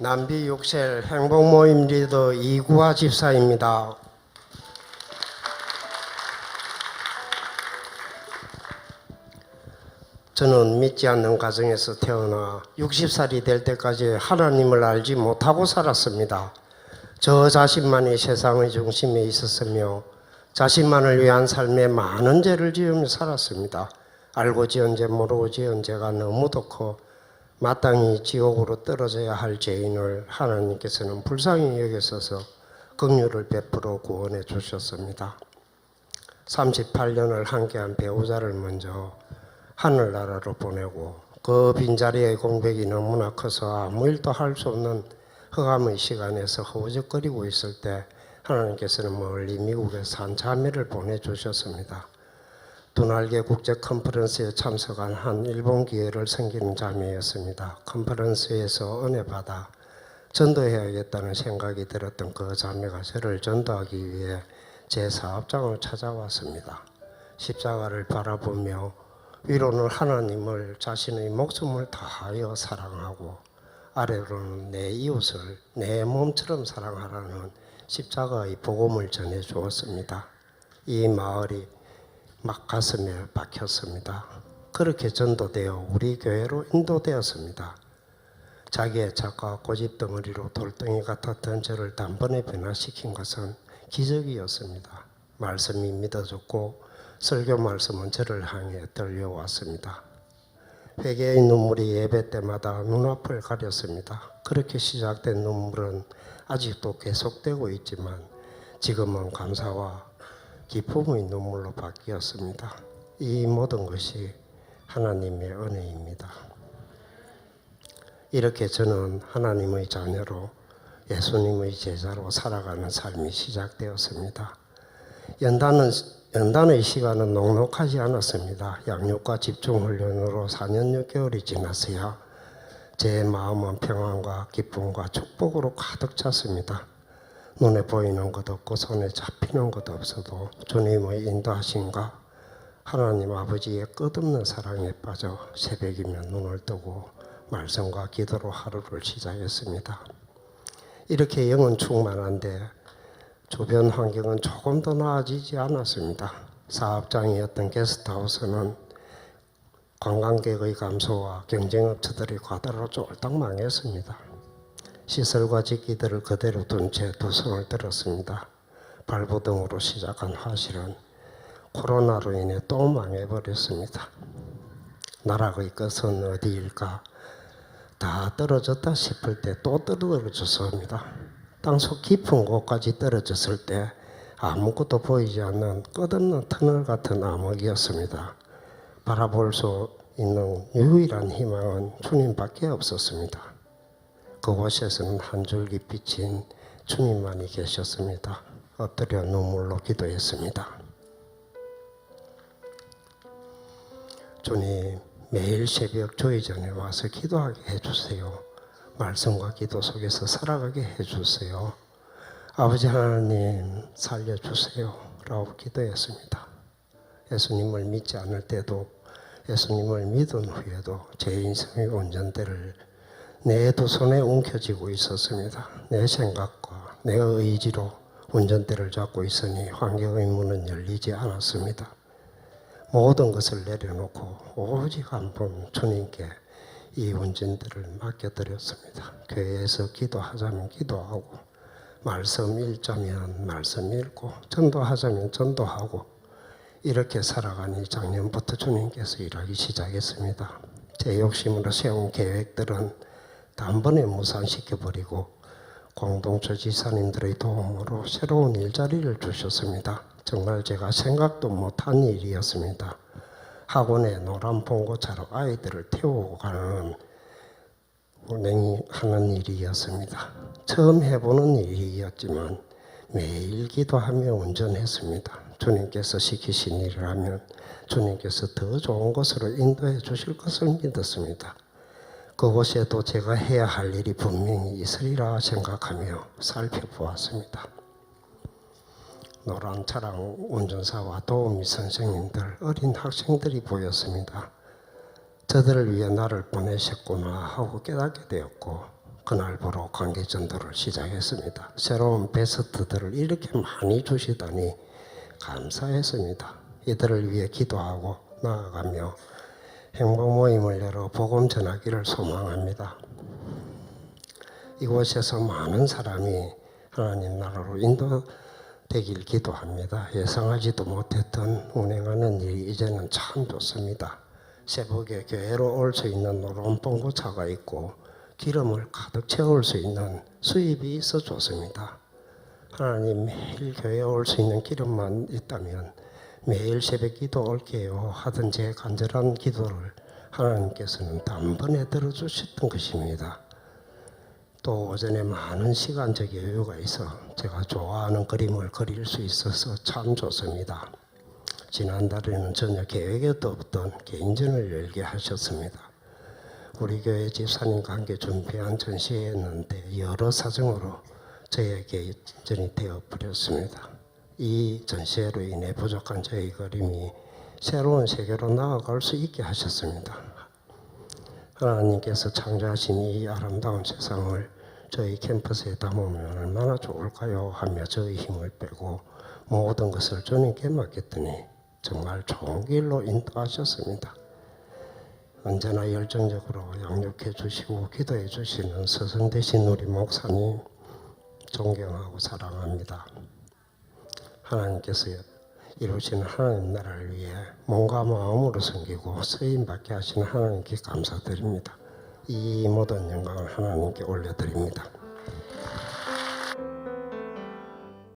남비 6셀 행복모임 리더 이구화 집사입니다. 저는 믿지 않는 가정에서 태어나 60살이 될 때까지 하나님을 알지 못하고 살았습니다. 저 자신만이 세상의 중심에 있었으며 자신만을 위한 삶에 많은 죄를 지으며 살았습니다. 알고 지은 죄 모르고 지은 죄가 너무도 커 마땅히 지옥으로 떨어져야 할 죄인을 하나님께서는 불쌍히 여기셔서 긍휼을 베풀어 구원해 주셨습니다. 38년을 함께한 배우자를 먼저 하늘나라로 보내고 그 빈자리의 공백이 너무나 커서 아무 일도 할 수 없는 흑암의 시간에서 허우적거리고 있을 때 하나님께서는 멀리 미국에서 한 자매를 보내주셨습니다. 두날개 국제 컨퍼런스에 참석한 한 일본 기회를 섬기는 자매였습니다. 컨퍼런스에서 은혜 받아 전도해야겠다는 생각이 들었던 그 자매가 저를 전도하기 위해 제 사업장을 찾아왔습니다. 십자가를 바라보며 위로는 하나님을 자신의 목숨을 다하여 사랑하고 아래로는 내 이웃을 내 몸처럼 사랑하라는 십자가의 복음을 전해 주었습니다. 이 마을이 막 가슴에 박혔습니다. 그렇게 전도되어 우리 교회로 인도되었습니다. 자기의 착과 고집 덩어리로 돌덩이 같았던 저를 단번에 변화시킨 것은 기적이었습니다. 말씀이 믿어졌고 설교 말씀은 저를 향해 들려왔습니다. 회개의 눈물이 예배 때마다 눈앞을 가렸습니다. 그렇게 시작된 눈물은 아직도 계속되고 있지만 지금은 감사와 기쁨의 눈물로 바뀌었습니다. 이 모든 것이 하나님의 은혜입니다. 이렇게 저는 하나님의 자녀로 예수님의 제자로 살아가는 삶이 시작되었습니다. 연단의 시간은 넉넉하지 않았습니다. 양육과 집중훈련으로 4년 6개월이 지났어야 제 마음은 평안과 기쁨과 축복으로 가득 찼습니다. 눈에 보이는 것 없고 손에 잡히는 것 없어도 주님의 인도하심과 하나님 아버지의 끝없는 사랑에 빠져 새벽이면 눈을 뜨고 말씀과 기도로 하루를 시작했습니다. 이렇게 영은 충만한데 주변 환경은 조금 더 나아지지 않았습니다. 사업장이었던 게스트하우스는 관광객의 감소와 경쟁업체들의 과다로 쫄딱 망했습니다. 시설과 직기들을 그대로 둔 채 두 손을 들었습니다. 발버둥으로 시작한 화실은 코로나로 인해 또 망해버렸습니다. 나락의 끝은 어디일까? 다 떨어졌다 싶을 때 또 떨어졌습니다. 땅속 깊은 곳까지 떨어졌을 때 아무것도 보이지 않는 끝없는 터널 같은 암흑이었습니다. 바라볼 수 있는 유일한 희망은 주님밖에 없었습니다. 그곳에서는 한 줄기 빛인 주님만이 계셨습니다. 엎드려 눈물로 기도했습니다. 주님, 매일 새벽 조기 전에 와서 기도하게 해주세요. 말씀과 기도 속에서 살아가게 해주세요. 아버지 하나님 살려주세요 라고 기도했습니다. 예수님을 믿지 않을 때도 예수님을 믿은 후에도 제 인생의 운전대를 내 두 손에 움켜쥐고 있었습니다. 내 생각과 내 의지로 운전대를 잡고 있으니 환경의 문은 열리지 않았습니다. 모든 것을 내려놓고 오직 한 번 주님께 이 운전대를 맡겨드렸습니다. 교회에서 기도하자면 기도하고 말씀 읽자면 말씀 읽고 전도하자면 전도하고 이렇게 살아가니 작년부터 주님께서 일하기 시작했습니다. 제 욕심으로 세운 계획들은 단번에 무산시켜버리고 공동체 지사님들의 도움으로 새로운 일자리를 주셨습니다. 정말 제가 생각도 못한 일이었습니다. 학원에 노란 봉고차로 아이들을 태우고 가는 운행하는 일이었습니다. 처음 해보는 일이었지만 매일 기도하며 운전했습니다. 주님께서 시키신 일을 하면 주님께서 더 좋은 곳으로 인도해 주실 것을 믿었습니다. 그곳에도 제가 해야 할 일이 분명히 있으리라 생각하며 살펴보았습니다. 노란 차량 운전사와 도우미 선생님들, 어린 학생들이 보였습니다. 저들을 위해 나를 보내셨구나 하고 깨닫게 되었고 그날부로 관계 전도를 시작했습니다. 새로운 베스트들을 이렇게 많이 주시다니 감사했습니다. 이들을 위해 기도하고 나아가며 행복 모임을 열어 복음 전하기를 소망합니다. 이곳에서 많은 사람이 하나님 나라로 인도되길 기도합니다. 예상하지도 못했던 운행하는 일이 이제는 참 좋습니다. 새벽에 교회로 올 수 있는 노론 봉고차가 있고 기름을 가득 채울 수 있는 수입이 있어 좋습니다. 하나님 매일 교회에 올 수 있는 기름만 있다면 매일 새벽 기도 올게요 하던 제 간절한 기도를 하나님께서는 단번에 들어주셨던 것입니다. 또 오전에 많은 시간적 여유가 있어 제가 좋아하는 그림을 그릴 수 있어서 참 좋습니다. 지난달에는 전혀 계획에도 없던 개인전을 열게 하셨습니다. 우리 교회 집사님과 함께 준비한 전시회였는데 여러 사정으로 저에게 전이 되어버렸습니다. 이 전시회로 인해 부족한 저의 그림이 새로운 세계로 나아갈 수 있게 하셨습니다. 하나님께서 창조하신 이 아름다운 세상을 저희 캠퍼스에 담으면 얼마나 좋을까요? 하며 저의 힘을 빼고 모든 것을 주님께 맡겼더니 정말 좋은 길로 인도하셨습니다. 언제나 열정적으로 양육해 주시고 기도해 주시는 스승 되신 우리 목사님 존경하고 사랑합니다. 하나님께서 이루시는 하나님 나라를 위해 몸과 마음으로 섬기고 쓰임받게 하시는 하나님께 감사드립니다. 이 모든 영광을 하나님께 올려드립니다.